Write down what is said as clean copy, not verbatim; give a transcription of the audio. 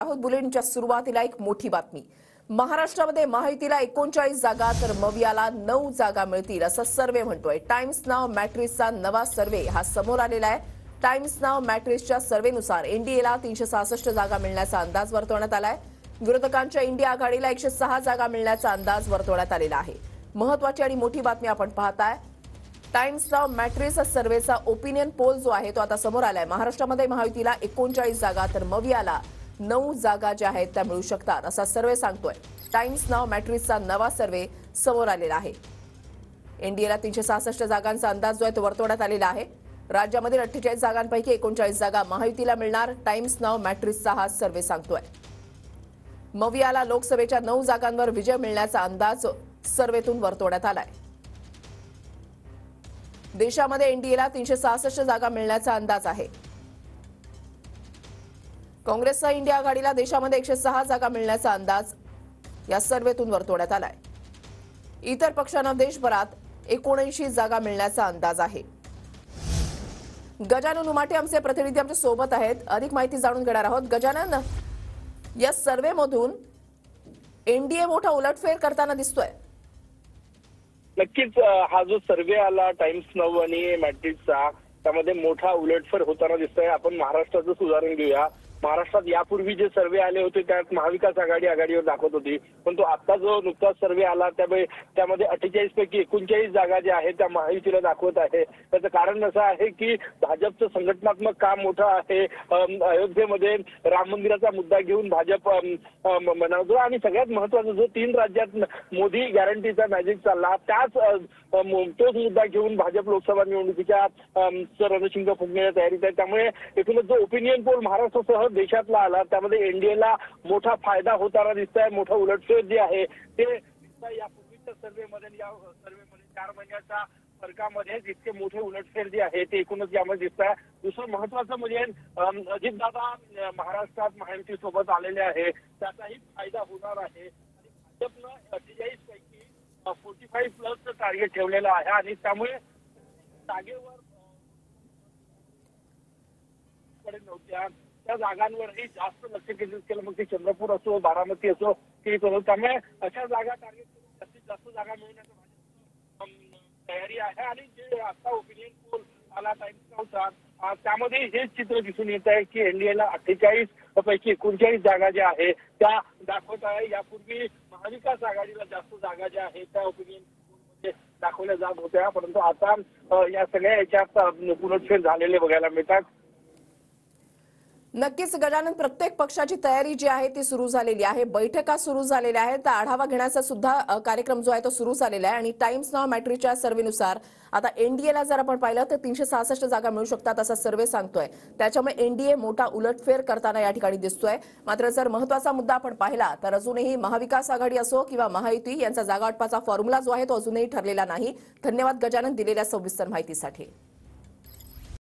आहोत बुलेटिनच्या सुरुवातीला एक मोठी बातमी। महाराष्ट्रामध्ये महायुतीला 39 जागा तर मवियाला 9 जागा मिळतील असं सर्वे म्हणतोय। टाइम्स नाव मॅट्रिक्सचा नवा सर्वे हा समोर आलेला आहे। टाइम्स नाव मॅट्रिक्सच्या सर्वेनुसार एनडीएला 366 जागा मिळण्याचा अंदाज वर्तवण्यात आलाय। विरोधकांच्या इंडिया आघाडीला 106 जागा मिळण्याचा अंदाज वर्तवण्यात आलेला आहे। महत्त्वाची आणि मोठी बातमी आपण पाहताय। टाइम्स नाव मॅट्रिक्स सर्वेचा ओपिनियन पोल जो आहे तो आता समोर आलाय। महाराष्ट्रामध्ये महायुतीला 39 जागा तर मवियाला 9 जागा ज्या आहेत त्या मिळू शकतात असा सर्वे सांगतोय। टाइम्स नाव मॅट्रिक्सचा नवा सर्वे समोर आलेला आहे। एनडीएला 366 जागांचा अंदाज जो आहे तो वर्तवण्यात आलेला आहे। राज्यामध्ये 48 जागांपैकी 39 जागा महायुतीला मिळणार टाइम्स नाव मॅट्रिक्सचा हा सर्वे सांगतोय। मवियाला लोकसभेच्या 9 जागांवर विजय मिळण्याचा अंदाज सर्वेतून वर्तवण्यात आलाय। देशामध्ये एनडीएला 366 जागा मिळण्याचा अंदाज आहे। काँग्रेसचा इंडिया आघाडीला देशामध्ये 106 जागा मिळण्याचा अंदाज या सर्वेतून वर्तवण्यात आलाय। इतर पक्षांना देशभरात 79 जागा मिळण्याचा अंदाज आहे। गजानन उमाटे आमचे प्रतिनिधी आमच्या सोबत आहेत, अधिक माहिती जाणून घेणार आहोत। गजानन, या सर्वेमधून एनडीए मोठा उलटफेर करताना दिसतोय। नक्कीच हा जो सर्वे आला टाइम्स नाऊ आणि मॅट्रिक्सचा त्यामध्ये मोठा उलटफेर होताना दिसतोय। आपण महाराष्ट्राचं उदाहरण घेऊया। महाराष्ट्रात यापूर्वी जे सर्वे आले होते त्यात महाविकास आघाडी आघाडीवर दाखवत होती, पण तो आता जो नुकताच सर्वे आला त्यामध्ये 48 पैकी 39 जागा ज्या आहेत त्या महायुतीला दाखवत आहे। त्याचं कारण असं आहे की भाजपचं संघटनात्मक काम मोठं आहे। अयोध्येमध्ये राम मंदिराचा मुद्दा घेऊन भाजप मनवतो आणि सगळ्यात महत्त्वाचं जो 3 राज्यात मोदी गॅरंटीचा मॅजिक चालला तोच मुद्दा घेऊन भाजप लोकसभा निवडणुकीच्या रणशिंग फुंकण्याच्या तयारीत आहे। त्यामुळे एकूणच जो ओपिनियन पोल महाराष्ट्रासह देशातला आला त्यामध्ये एनडीएला मोठा फायदा होताना दिसतोय। मोठा उलटफेर जे आहे ते यापूर्वीच्या सर्वेमध्ये 4 महिन्याच्या फरकामध्ये जितके मोठे उलटफेर जे आहे ते एकूणच यामध्ये दिसत आहे। दुसरं महत्वाचं म्हणजे अजितदादा महाराष्ट्रात महायुती सोबत आलेले आहे, त्याचाही फायदा होणार आहे। आणि भाजपनं 48 पैकी 45 प्लसचं टार्गेट ठेवलेलं आहे आणि त्यामुळे जागेवर नव्हत्या त्या जागांवरही जास्त लक्ष केंद्रित केलं, मग ते चंद्रपूर असो बारामती असो की त्यामुळे अशा जागा टार्गेट करून जास्तीत जास्त जागा मिळवण्याची तयारी आहे। आणि जे आता ओपिनियन पोल आला टाइम्स नाऊचा त्यामध्ये हेच चित्र दिसून येत आहे की एनडीएला 48 पैकी 39 जागा ज्या आहेत त्या दाखवत आहे। यापूर्वी महाविकास आघाडीला जास्त जागा ज्या आहेत त्या ओपिनियन पोलमध्ये दाखवल्या जात होत्या, परंतु आता या सगळ्या याच्यात उलटफेर झालेले बघायला मिळतात। नक्कीच गजानन, प्रत्येक पक्षाची तयारी जी आहे ती सुरू झालेली आहे। बैठका सुरू झालेल्या आहेत, आढावा घेण्याचा सुद्धा कार्यक्रम जो आहे तो सुरू झालेला आहे। आणि टाइम्स नाव मॅट्रिक्सच्या सर्वेनुसार आता एनडीएला जर आपण पाहिलं तर 366 जागा मिळू शकतात असा सर्वे सांगतोय। त्याच्यामुळे एनडीए मोठा उलटफेर करताना या ठिकाणी दिसतोय। मात्र जर महत्त्वाचा मुद्दा आपण पाहिला तर अजूनही महाविकास आघाडी असो किंवा महायुती यांचा जागा वाटपाचा फॉर्म्युला जो आहे तो अजूनही ठरलेला नाही। धन्यवाद गजानन दिलेल्या सविस्तर माहितीसाठी।